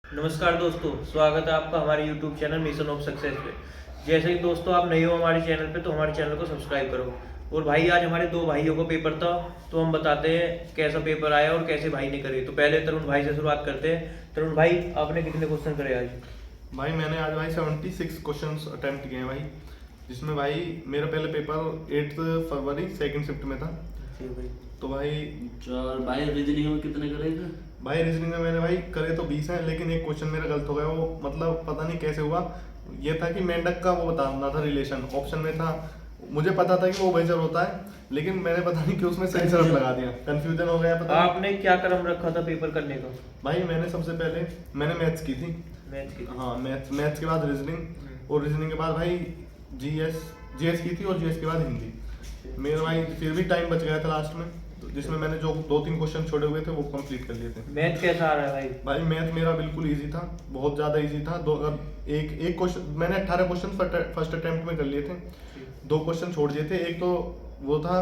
नमस्कार दोस्तों, स्वागत है आपका हमारे YouTube channel mission of success पे। जैसे कि दोस्तों आप नए हो हमारे चैनल पे तो हमारे चैनल को सब्सक्राइब करो। और भाई आज हमारे दो भाइयों को पेपर था तो हम बताते हैं कैसा पेपर आया और कैसे भाई ने करे। तो पहले तरुण भाई से शुरुआत करते हैं। तरुण भाई, आपने कितने क्वेश्चन करे आज? भाई मैंने आज भाई 76 क्वेश्चंस अटेम्प्ट किए हैं भाई, जिसमें भाई मेरा पहले पेपर 8 फरवरी सेकंड शिफ्ट में था। ठीक भाई। तो भाई और भाई रीजनिंग में कितने करेंगे? भाई रीजनिंग में मैंने भाई करे तो 20 हैं, लेकिन एक क्वेश्चन मेरा गलत हो गया। वो मतलब पता नहीं कैसे हुआ। ये था कि मेंढक का वो बताना था रिलेशन, ऑप्शन में था। मुझे पता था कि वो उभयचर होता है, लेकिन मैंने पता नहीं कि उसमें सही शरत लगा दिया, कंफ्यूजन हो गया। पता नहीं। आपने क्या क्रम रखा था पेपर करने का? भाई मैंने सबसे पहले मैंने मैथ्स की थी। मैथ की? हाँ, मैथ्स के बाद रीजनिंग, और रीजनिंग के बाद भाई जीएस की थी, और जीएस के बाद हिंदी। मेरा भाई फिर भी टाइम बच गया था लास्ट में, तो जिसमें मैंने जो 2-3 क्वेश्चन छोड़े हुए थे वो कंप्लीट कर लिए थे। मैथ कैसा आ रहा है भाई? भाई मैथ मेरा बिल्कुल इजी था, बहुत ज़्यादा इजी था। एक क्वेश्चन मैंने 18 क्वेश्चन फर्स्ट अटेम्प्ट में कर लिए थे। 2 क्वेश्चन छोड़ दिए थे। एक तो वो था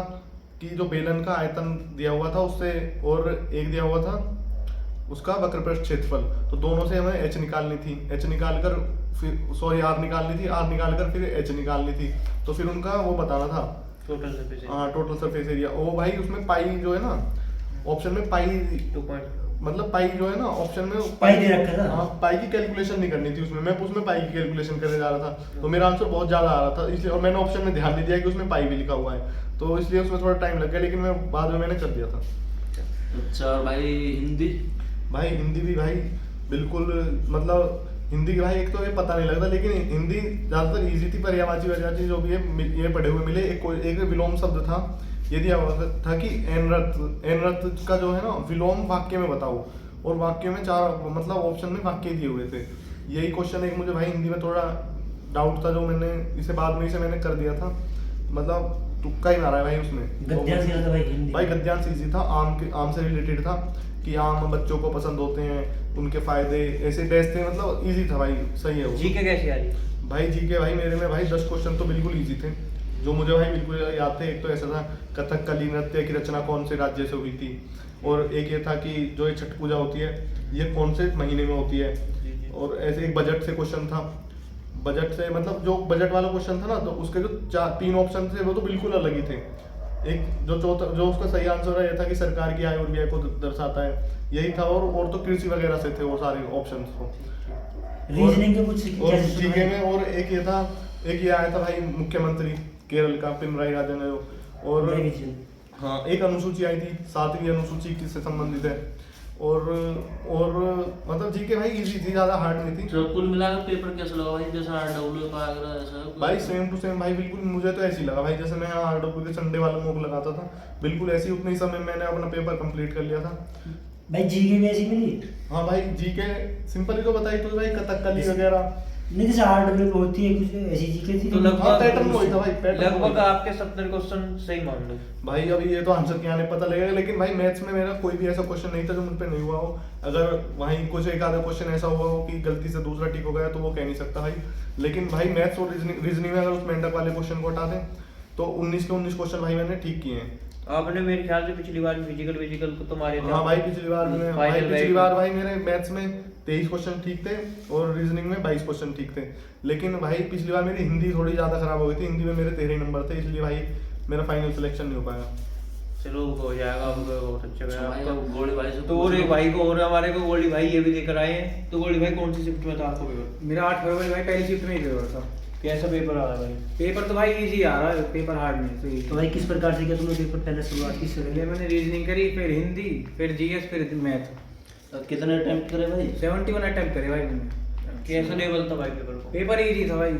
कि जो बेलन का आयतन दिया हुआ था उससे, और एक दिया हुआ था उसका वक्रपृष्ठ क्षेत्रफल। तो दोनों से हमें एच निकालनी थी, एच निकाल कर फिर सॉरी आर निकालनी थी, आर निकाल कर फिर एच निकालनी थी। तो फिर उनका वो बताना था टोटल सरफेस एरिया। हाँ, टोटल सरफेस एरिया। वो भाई उसमें पाई जो है ना, ऑप्शन में पाई 2 पॉइंट। मतलब पाई जो है ना ऑप्शन में पाई दे रखा था। हाँ, पाई की कैलकुलेशन नहीं करनी थी उसमें। मैं उसमें पाई की कैलकुलेशन करने जा रहा था, तो मेरा आंसर बहुत ज्यादा आ रहा था इसलिए, और मैंने ऑप्शन में ध्यान नहीं दिया कि उसमें पाई भी लिखा हुआ है, तो इसलिए उसमें थोड़ा टाइम लग गया, लेकिन मैं बाद में मैंने कर दिया था। अच्छा, और भाई हिंदी? भाई हिंदी भी भाई बिल्कुल, मतलब हिंदी की भाई एक तो ये पता नहीं लगता, लेकिन हिंदी ज्यादातर इजी थी। पर्यायवाची वजह जो भी है ये पढ़े हुए मिले। एक विलोम शब्द था, ये दिया हुआ था कि एनरथ का जो है ना विलोम वाक्य में बताओ, और वाक्य में 4 मतलब ऑप्शन में वाक्य दिए हुए थे। यही क्वेश्चन एक मुझे भाई हिंदी में थोड़ा डाउट था, जो मैंने इसे बाद में इसे मैंने कर दिया था। मतलब तुक्का ही मारा है भाई उसमें। गद्यांश क्या था भाई हिंदी? भाई गद्यांश इजी था, आम से रिलेटेड था कि आम बच्चों को पसंद होते हैं, उनके फायदे, ऐसे टेस्ट थे। मतलब इजी था भाई, सही है वो। जीके कैसी आ रही? भाई जीके भाई मेरे में भाई 10 क्वेश्चन तो बिल्कुल इजी थे, जो मुझे भाई बिल्कुल याद थे। एक तो ऐसा था कथकली नृत्य की रचना कौन से राज्य से हुई थी, और एक ये था कि जो ये छठ पूजा होती है ये कौन से महीने में होती है। और ऐसे एक बजट से क्वेश्चन था। बजट से मतलब जो बजट वाला क्वेश्चन था ना, तो उसके जो 3 ऑप्शन थे वो तो बिल्कुल अलग ही थे। एक जो चौथा जो उसका सही आंसर है ये था कि सरकार की आय और व्यय को दर्शाता है, यही था। और तो कृषि वगैरह से थे वो सारे ऑप्शन। रीजनिंग के कुछ और जीके में और एक ये था, एक ये आया था भाई मुख्यमंत्री केरल का पिनराई राजन है। और हाँ, एक अनुसूची आई थी, 7वीं अनुसूची किससे संबंधित है। और मतलब जीके भाई इजी थी, ज्यादा हार्ड नहीं थी। तो कुल मिलाकर पेपर कैसा लगा भाई? जैसा आरडब्ल्यू का आगरा ऐसा भाई सेम टू सेम भाई, बिल्कुल मुझे तो ऐसे ही लगा भाई जैसे मैं आरडब्ल्यू के संडे वाला मॉक लगाता था, बिल्कुल ऐसे ही। उतने ही समय मैंने अपना पेपर कंप्लीट कर लिया था। भाई जीके में ऐसी मिली? हाँ भाई, जीके सिंपल ही तो बताई तो भाई, कथकली वगैरह। नहीं, जैसे आरडब्ल्यू होती है कुछ ऐसी जीके थी। तो हाँ, पैटर्न वही था भाई, पैटर्न लगभग आपके 70 क्वेश्चन सही मान लो भाई। अभी ये तो आंसर क्या नहीं पता लगेगा, लेकिन भाई मैथ्स में मेरा कोई भी ऐसा क्वेश्चन नहीं था जो मुझ पे नहीं हुआ हो। अगर वहीं कुछ एक आधा क्वेश्चन ऐसा हुआ हो कि गलती से दूसरा टिक हो गया तो वो कह नहीं सकता भाई। लेकिन भाई मैथ्स और रीजनिंग में अगर उस मेंढक वाले क्वेश्चन को हटा दें तो 19 के 19 क्वेश्चन भाई मैंने ठीक किए हैं। आपने मेरे ख्याल से पिछली बार फिजिकल को तो मारे थे। हाँ भाई, पिछली बार भाई मेरे मैथ्स में 23 क्वेश्चन ठीक थे, और रीजनिंग में 22 क्वेश्चन ठीक थे। लेकिन भाई पिछली बार मेरी हिंदी थोड़ी ज्यादा खराब हो गई थी, हिंदी में मेरे 13 नंबर थे, इसलिए भाई मेरा फाइनल सिलेक्शन नहीं हो पाया। चलो हो जाएगा, आपको बहुत अच्छा गया भाई, आपका। अब गोली भाई से तो और एक भाई को और हमारे को गोली भाई ये भी लेकर आए हैं। तो गोली भाई कौन सी शिफ्ट में था आपको पेपर? मेरा 8 फरवरी भाई पहली शिफ्ट में ही पेपर था। कैसा पेपर आ रहा है भाई? पेपर तो भाई इजी आ रहा है, पेपर हार्ड नहीं। तो भाई किस प्रकार से किया तुमने पेपर? पहले शुरुआत किससे पहले मैंने रीजनिंग करी, फिर हिंदी, फिर जीएस, फिर मैथ। तो कितने अटेम्प्ट करे भाई? 71 अटेम्प्ट करे भाई मैंने। कैसा लेवल था भाई पेपर को? पेपर इजी था भाई,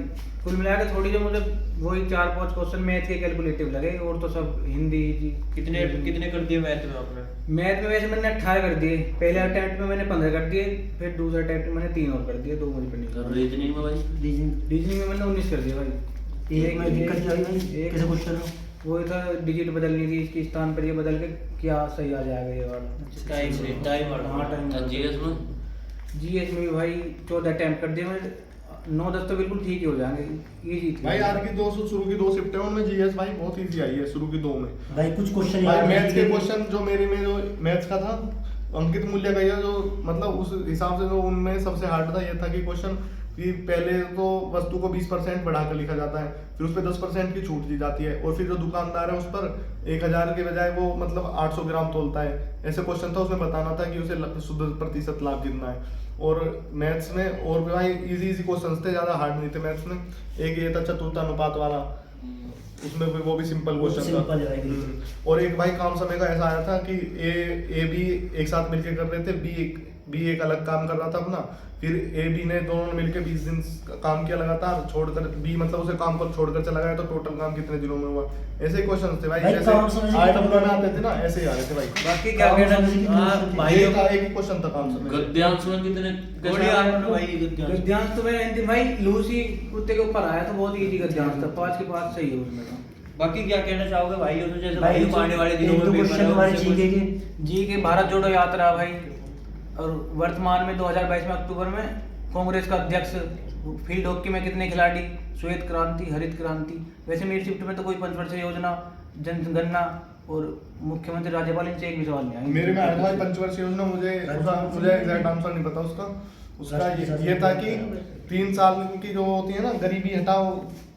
कुल मिलाकर थोड़ी जो मुझे वही 4-5 क्वेश्चन मैथ के कैलकुलेटिव लगे, और तो सब हिंदी इजी। कितने कर दिए मैथ में आपने? मैथ में वैसे मैंने 18 कर दिए, पहले अटेम्प्ट में मैंने 15 कर दिए, फिर दूसरे अटेम्प्ट में मैंने 3 और कर दिए, 2 मुझे पे तो नहीं। रीजनिंग में भाई? रीजनिंग में मैंने 19 कर दिया भाई। एक में दिक्कत क्या हुई भाई? कैसे क्वेश्चन हो? वो था डिजिट बदलनी थी, इसके स्थान पर ये बदल के क्या सही आ जाएगा ये वाला। टाइम हाँ, टाइम। जीएस में? जीएस में भी भाई 14 अटेम्प्ट कर दिए मैंने, 9-10 तो बिल्कुल ठीक ही हो जाएंगे, इजी थी भाई आज की शुरू की 2 शिफ्ट है, उनमें जीएस भाई बहुत इजी आई है शुरू की 2 में। भाई कुछ क्वेश्चन भाई याद मैथ्स के नहीं क्वेश्चन जो मेरे में जो मैथ्स का था, अंकित मूल्य का ये जो मतलब उस हिसाब से जो उनमें सबसे हार्ड था ये था कि क्वेश्चन कि पहले तो वस्तु को 20% बढ़ाकर लिखा जाता है, फिर उस पर 10% की छूट दी जाती है, और फिर जो दुकानदार है उस पर 1000 के बजाय वो मतलब 800 ग्राम तोलता है। ऐसे क्वेश्चन था, उसमें बताना था कि उसे शुद्ध प्रतिशत लाभ कितना है। और मैथ्स में और भी भाई इजी क्वेश्चन थे, ज़्यादा हार्ड नहीं थे मैथ्स में। एक ये था चतुर्थानुपात वाला, उसमें भी वो भी सिंपल क्वेश्चन था। और एक भाई काम समय का ऐसा आया था कि ए बी एक साथ मिलके कर रहे थे, बी एक अलग काम कर रहा था अपना, फिर ए बी ने दोनों ने मिलके 20 दिन काम किया लगातार, छोड़कर बी मतलब उसे काम पर छोड़कर चला गया, तो टोटल काम कितने दिनों में हुआ। ऐसे क्वेश्चन थे भाई, जैसे आइटम में आते थे ना, ऐसे ही आ रहे थे भाई। बाकी क्या कहना भाइयों का एक ही क्वेश्चन था काम समय। गद्यांश में कितने बोलिए आप भाई गद्यांश। गद्यांश तो मेरा हिंदी भाई लूसी कुत्ते के ऊपर आया, तो बहुत इजी गद्यांश था, 5 के 5 सही है उसमें तो। बाकी क्या कहना चाहोगे भाइयों से, जैसे भाई भाइयों को आने वाले दिनों एक दो में क्वेश्चन हमारे पेपर जीके के जी के भारत जोड़ो यात्रा भाई, और वर्तमान में 2022 में अक्टूबर में कांग्रेस का अध्यक्ष, फील्ड हॉकी में कितने खिलाड़ी, श्वेत क्रांति, हरित क्रांति। वैसे मेरी शिफ्ट में तो कोई पंचवर्षीय योजना, जनगणना और मुख्यमंत्री राज्यपाल, इनसे एक भी सवाल नहीं आया। मेरे में आया था भाई पंचवर्षीय योजना, मुझे एग्जैक्ट आंसर नहीं पता उसका। ये था कि 3 साल की जो होती है ना गरीबी हटाओ,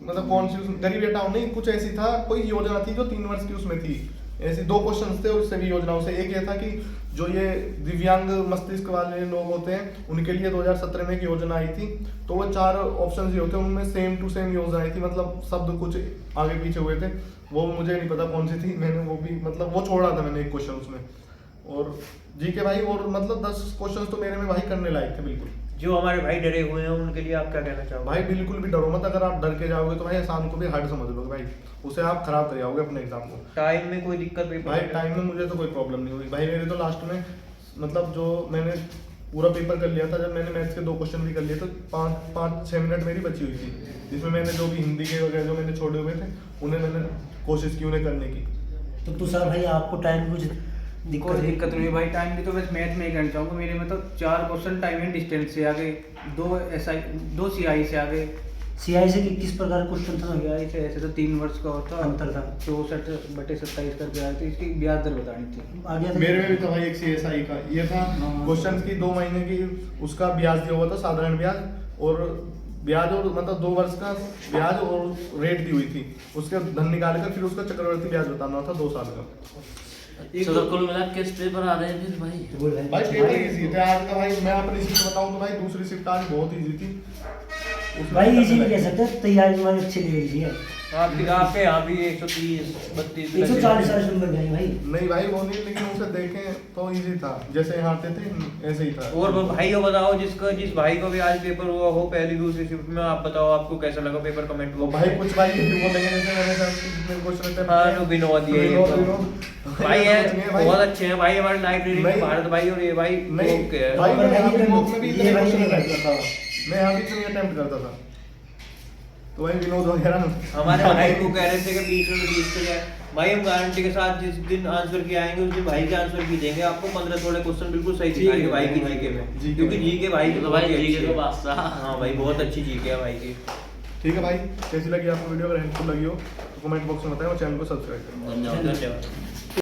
मतलब कौन सी गरीबी हटाओ नहीं, कुछ ऐसी था, कोई योजना थी जो 3 वर्ष की उसमें थी। ऐसी 2 क्वेश्चन थे और इससे भी योजनाओं से। एक ये था कि जो ये दिव्यांग मस्तिष्क वाले लोग होते हैं उनके लिए 2017 में एक योजना आई थी, तो वो 4 ऑप्शन होते हैं, उनमें सेम टू सेम योजना आई थी, मतलब शब्द कुछ आगे पीछे हुए थे, वो मुझे नहीं पता कौन सी थी। मैंने वो भी मतलब वो छोड़ा था मैंने एक क्वेश्चन उसमें। और जी के भाई और मतलब 10 क्वेश्चन तो मेरे में भाई करने लायक थे बिल्कुल। जो हमारे भाई डरे हुए हैं उनके लिए आप क्या कहना चाहोगे? भाई बिल्कुल भी डरो मत, अगर आप डर के जाओगे तो भाई आसान को भी हार्ड समझ लोगे भाई, उसे आप खराब कर जाओगे अपने एग्जाम को। टाइम में कोई दिक्कत पेपर भाई टाइम में मुझे तो कोई प्रॉब्लम नहीं हुई भाई, मेरे तो लास्ट में मतलब जो मैंने पूरा पेपर कर लिया था, जब मैंने मैथ्स के 2 क्वेश्चन भी कर लिए तो 5-6 मिनट मेरी बची हुई थी, जिसमें मैंने जो भी हिंदी के वगैरह जो मैंने छोड़े हुए थे उन्हें मैंने कोशिश की उन्हें करने की। तो तुषार भाई आपको टाइम कुछ कोई दिक्कत नहीं भाई टाइम की, तो बस मैथ में ही कहना चाहूँगा। मेरे में तो 4 क्वेश्चन टाइम एंड डिस्टेंस से आ गए, 2 सीआई से आ गए। सीआई से किस प्रकार क्वेश्चन था? सीआई से ऐसे तो 3 वर्ष का होता अंतर था। 64/27 करके आए थे, इसकी ब्याज दर बतानी थी। आ गया था मेरे में भी था भाई एक CSI का, ये था क्वेश्चन की 2 महीने की उसका ब्याज दिया हुआ था, साधारण ब्याज, और ब्याज और मतलब 2 वर्ष का ब्याज और रेट दी हुई थी, उसके धन निकालकर फिर उसका चक्रवर्ती ब्याज बताना था 2 साल का। चलो कुल मिला के पेपर आ रहे हैं फिर भाई। बोल भाई पेपर इजी थे आज का भाई, मैं अपनी शिफ्ट बताऊं तो भाई दूसरी शिफ्ट आज बहुत इजी थी। भाई इजी नहीं कह सकते, तैयारी तुम्हारी अच्छी नहीं रही है। आपके यहाँ भी 130 32 140 नंबर गए भाई। नहीं भाई वो नहीं, लेकिन उसे देखें तो इजी था, जैसे यहाँ आते थे ऐसे ही था। और भाइयों बताओ, जिस भाई को भी आज पेपर हुआ हो पहली दूसरी शिफ्ट में, आप बताओ आपको कैसा लगा पेपर, कमेंट वो हुआ भाई कुछ भाई ये बोलेंगे जैसे मैंने जितने क्वेश्चन थे हाँ जो विनोद ये भाई है बहुत अच्छे हैं भाई, हमारे लाइब्रेरी में नहीं। भारत भाई और ये भाई नहीं ओके है। भाई मैं यहाँ भी मॉक में भी ये भाई क्वेश्चन नहीं अटेम्प्ट करता था, मैं यहाँ भी इतनी अटेम्प्ट करता था, तो भाई विनोद वगैरह हमारे भाई को कह रहे थे कि 20 में 20 के जाए भाई, हम गारंटी के साथ जिस दिन आंसर की आएंगे उस दिन भाई के आंसर की देंगे आपको, 15-16 क्वेश्चन बिल्कुल सही दिखाएंगे भाई की जीके में, क्योंकि जीके भाई तो भाई जीके का बादशाह। हाँ भाई बहुत अच्छी जीके है भाई की। ठीक है भाई, कैसी लगी आपको वीडियो? अगर हेल्पफुल लगी हो तो कमेंट बॉक्स में बताएं और चैनल को सब्सक्राइब करें। धन्यवाद। धन्यवाद।